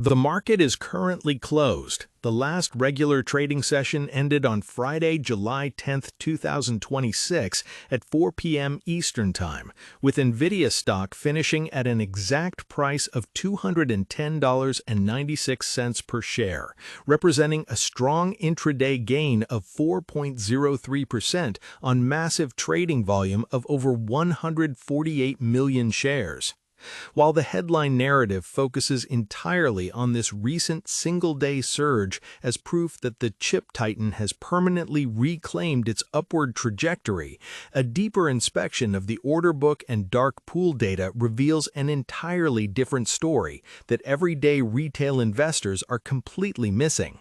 The market is currently closed. The last regular trading session ended on Friday, July 10, 2026 at 4 p.m. Eastern Time, with NVIDIA stock finishing at an exact price of $210.96 per share, representing a strong intraday gain of 4.03% on massive trading volume of over 148 million shares. While the headline narrative focuses entirely on this recent single-day surge as proof that the chip titan has permanently reclaimed its upward trajectory, a deeper inspection of the order book and dark pool data reveals an entirely different story that everyday retail investors are completely missing.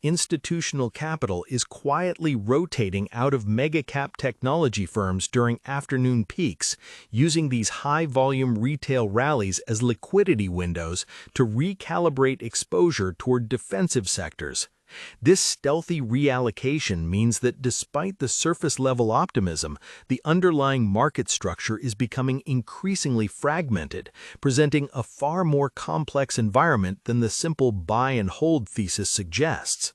Institutional capital is quietly rotating out of mega-cap technology firms during afternoon peaks, using these high-volume retail rallies as liquidity windows to recalibrate exposure toward defensive sectors. This stealthy reallocation means that despite the surface-level optimism, the underlying market structure is becoming increasingly fragmented, presenting a far more complex environment than the simple buy-and-hold thesis suggests.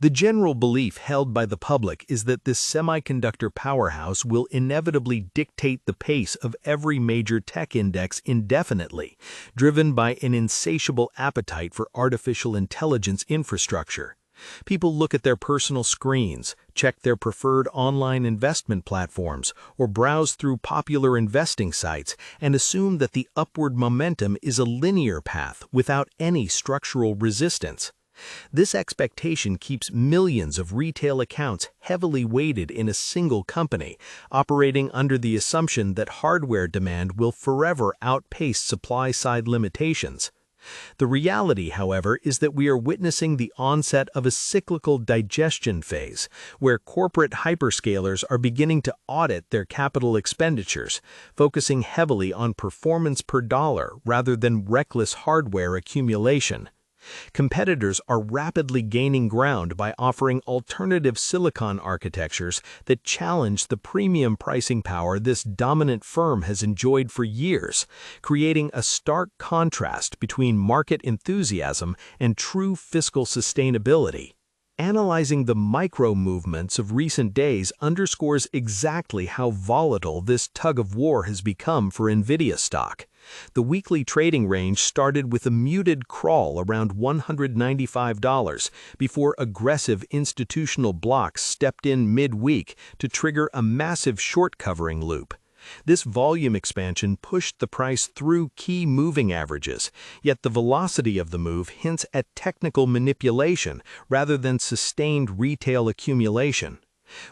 The general belief held by the public is that this semiconductor powerhouse will inevitably dictate the pace of every major tech index indefinitely, driven by an insatiable appetite for artificial intelligence infrastructure. People look at their personal screens, check their preferred online investment platforms, or browse through popular investing sites and assume that the upward momentum is a linear path without any structural resistance. This expectation keeps millions of retail accounts heavily weighted in a single company, operating under the assumption that hardware demand will forever outpace supply-side limitations. The reality, however, is that we are witnessing the onset of a cyclical digestion phase, where corporate hyperscalers are beginning to audit their capital expenditures, focusing heavily on performance per dollar rather than reckless hardware accumulation. Competitors are rapidly gaining ground by offering alternative silicon architectures that challenge the premium pricing power this dominant firm has enjoyed for years, creating a stark contrast between market enthusiasm and true fiscal sustainability. Analyzing the micro-movements of recent days underscores exactly how volatile this tug-of-war has become for NVIDIA stock. The weekly trading range started with a muted crawl around $195 before aggressive institutional blocks stepped in mid-week to trigger a massive short-covering loop. This volume expansion pushed the price through key moving averages, yet the velocity of the move hints at technical manipulation rather than sustained retail accumulation.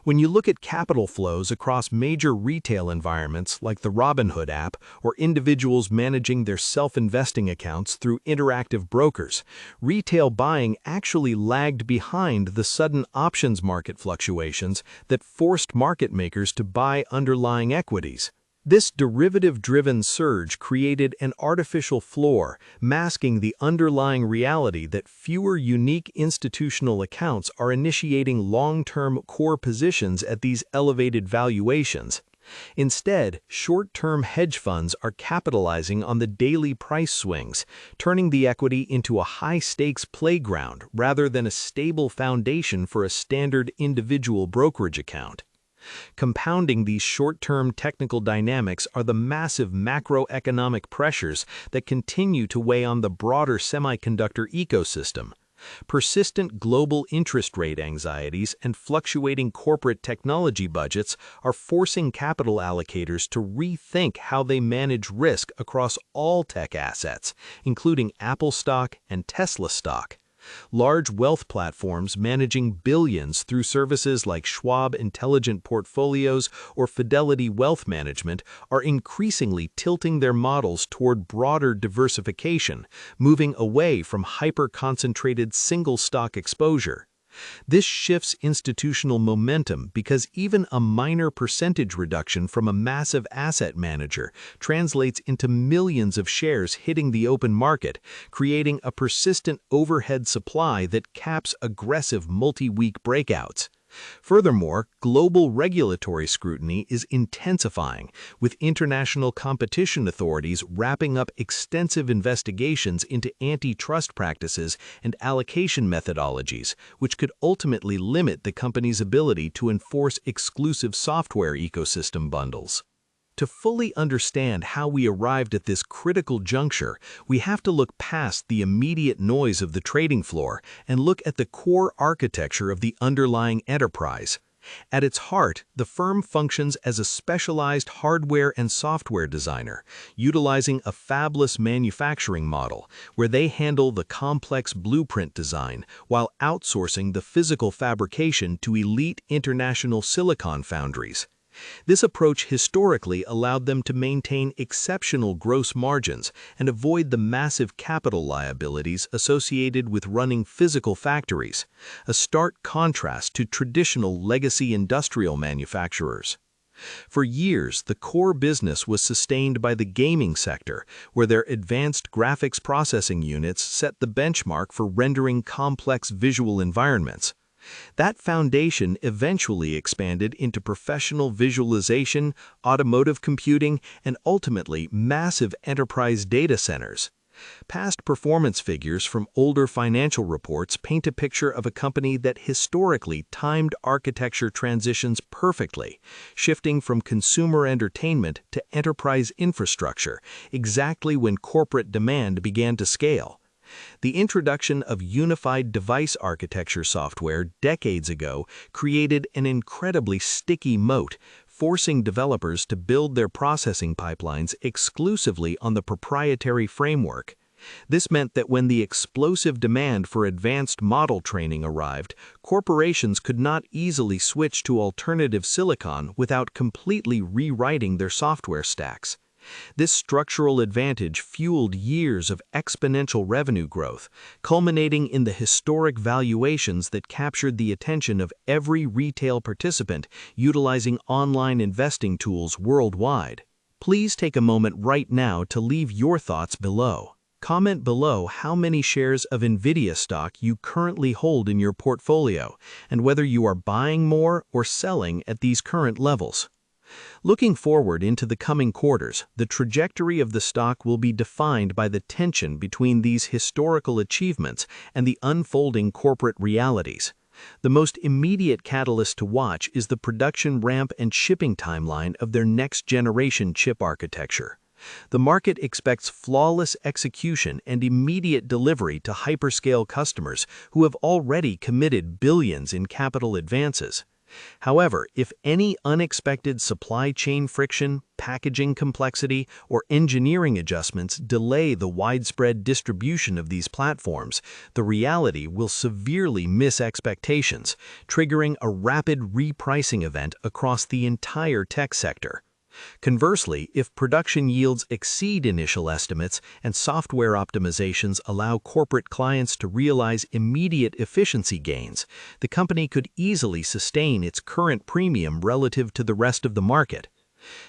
When you look at capital flows across major retail environments like the Robinhood app or individuals managing their self-investing accounts through interactive brokers, retail buying actually lagged behind the sudden options market fluctuations that forced market makers to buy underlying equities. This derivative-driven surge created an artificial floor, masking the underlying reality that fewer unique institutional accounts are initiating long-term core positions at these elevated valuations. Instead, short-term hedge funds are capitalizing on the daily price swings, turning the equity into a high-stakes playground rather than a stable foundation for a standard individual brokerage account. Compounding these short-term technical dynamics are the massive macroeconomic pressures that continue to weigh on the broader semiconductor ecosystem. Persistent global interest rate anxieties and fluctuating corporate technology budgets are forcing capital allocators to rethink how they manage risk across all tech assets, including Apple stock and Tesla stock. Large wealth platforms managing billions through services like Schwab Intelligent Portfolios or Fidelity Wealth Management are increasingly tilting their models toward broader diversification, moving away from hyper-concentrated single-stock exposure. This shifts institutional momentum because even a minor percentage reduction from a massive asset manager translates into millions of shares hitting the open market, creating a persistent overhead supply that caps aggressive multi-week breakouts. Furthermore, global regulatory scrutiny is intensifying, with international competition authorities wrapping up extensive investigations into antitrust practices and allocation methodologies, which could ultimately limit the company's ability to enforce exclusive software ecosystem bundles. To fully understand how we arrived at this critical juncture, we have to look past the immediate noise of the trading floor and look at the core architecture of the underlying enterprise. At its heart, the firm functions as a specialized hardware and software designer, utilizing a fabless manufacturing model where they handle the complex blueprint design while outsourcing the physical fabrication to elite international silicon foundries. This approach historically allowed them to maintain exceptional gross margins and avoid the massive capital liabilities associated with running physical factories, a stark contrast to traditional legacy industrial manufacturers. For years, the core business was sustained by the gaming sector, where their advanced graphics processing units set the benchmark for rendering complex visual environments. That foundation eventually expanded into professional visualization, automotive computing, and ultimately massive enterprise data centers. Past performance figures from older financial reports paint a picture of a company that historically timed architecture transitions perfectly, shifting from consumer entertainment to enterprise infrastructure, exactly when corporate demand began to scale. The introduction of unified device architecture software decades ago created an incredibly sticky moat, forcing developers to build their processing pipelines exclusively on the proprietary framework. This meant that when the explosive demand for advanced model training arrived, corporations could not easily switch to alternative silicon without completely rewriting their software stacks. This structural advantage fueled years of exponential revenue growth, culminating in the historic valuations that captured the attention of every retail participant utilizing online investing tools worldwide. Please take a moment right now to leave your thoughts below. Comment below how many shares of NVIDIA stock you currently hold in your portfolio and whether you are buying more or selling at these current levels. Looking forward into the coming quarters, the trajectory of the stock will be defined by the tension between these historical achievements and the unfolding corporate realities. The most immediate catalyst to watch is the production ramp and shipping timeline of their next-generation chip architecture. The market expects flawless execution and immediate delivery to hyperscale customers who have already committed billions in capital advances. However, if any unexpected supply chain friction, packaging complexity, or engineering adjustments delay the widespread distribution of these platforms, the reality will severely miss expectations, triggering a rapid repricing event across the entire tech sector. Conversely, if production yields exceed initial estimates and software optimizations allow corporate clients to realize immediate efficiency gains, the company could easily sustain its current premium relative to the rest of the market.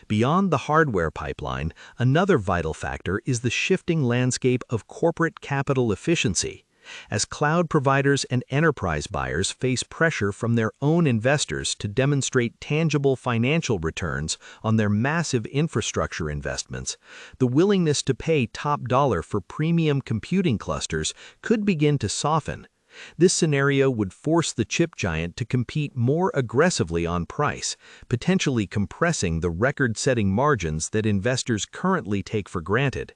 Beyond the hardware pipeline, another vital factor is the shifting landscape of corporate capital efficiency. As cloud providers and enterprise buyers face pressure from their own investors to demonstrate tangible financial returns on their massive infrastructure investments, the willingness to pay top dollar for premium computing clusters could begin to soften. This scenario would force the chip giant to compete more aggressively on price, potentially compressing the record-setting margins that investors currently take for granted.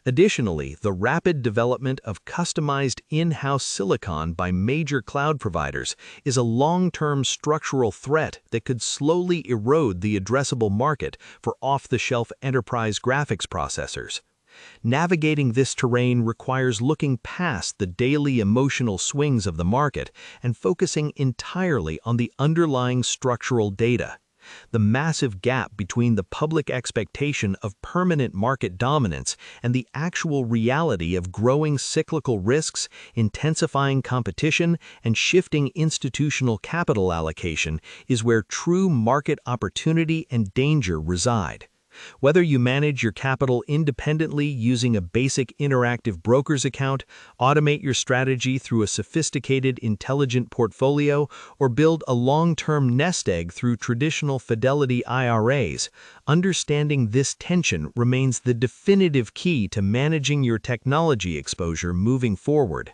Additionally, the rapid development of customized in-house silicon by major cloud providers is a long-term structural threat that could slowly erode the addressable market for off-the-shelf enterprise graphics processors. Navigating this terrain requires looking past the daily emotional swings of the market and focusing entirely on the underlying structural data. The massive gap between the public expectation of permanent market dominance and the actual reality of growing cyclical risks, intensifying competition, and shifting institutional capital allocation is where true market opportunity and danger reside. Whether you manage your capital independently using a basic interactive broker's account, automate your strategy through a sophisticated intelligent portfolio, or build a long-term nest egg through traditional Fidelity IRAs, understanding this tension remains the definitive key to managing your technology exposure moving forward.